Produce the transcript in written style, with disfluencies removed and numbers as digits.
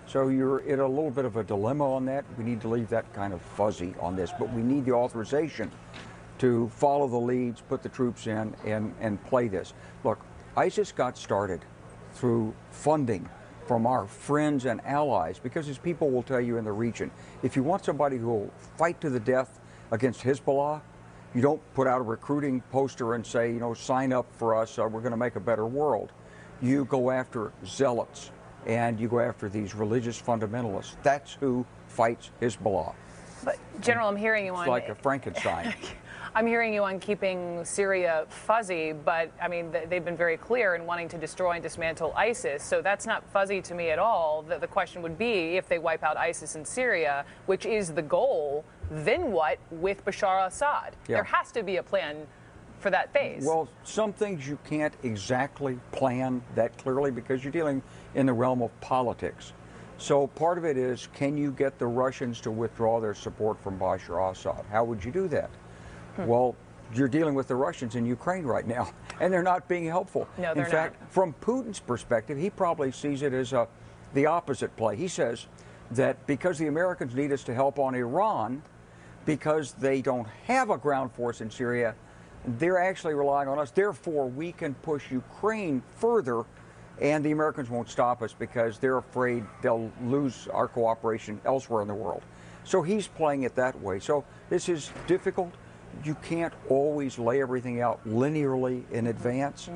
So you're in a little bit of a dilemma on that. We need to leave that kind of fuzzy on this, but we need the authorization to follow the leads, put the troops in, and play this. Look, ISIS got started through funding from our friends and allies, because as people will tell you in the region, if you want somebody who will fight to the death against Hezbollah, you don't put out a recruiting poster and say, you know, sign up for us, we're going to make a better world. You go after zealots, and you go after these religious fundamentalists. That's who fights Hezbollah. But General, I'm hearing you on... It's like a Frankenstein. I'm hearing you on keeping Syria fuzzy, but I mean, they've been very clear in wanting to destroy and dismantle ISIS, so that's not fuzzy to me at all. The question would be, if they wipe out ISIS in Syria, which is the goal, then what with Bashar al-Assad? Yeah. There has to be a plan for that phase. Well, some things you can't exactly plan that clearly because you're dealing in the realm of politics. So part of it is, can you get the Russians to withdraw their support from Bashar al-Assad? How would you do that? Well, you're dealing with the Russians in Ukraine right now, and they're not being helpful. No, they're in fact, from Putin's perspective, he probably sees it as the opposite play. He says that because the Americans need us to help on Iran, because they don't have a ground force in Syria, they're actually relying on us. Therefore, we can push Ukraine further, and the Americans won't stop us because they're afraid they'll lose our cooperation elsewhere in the world. So he's playing it that way. So this is difficult. You can't always lay everything out linearly in advance.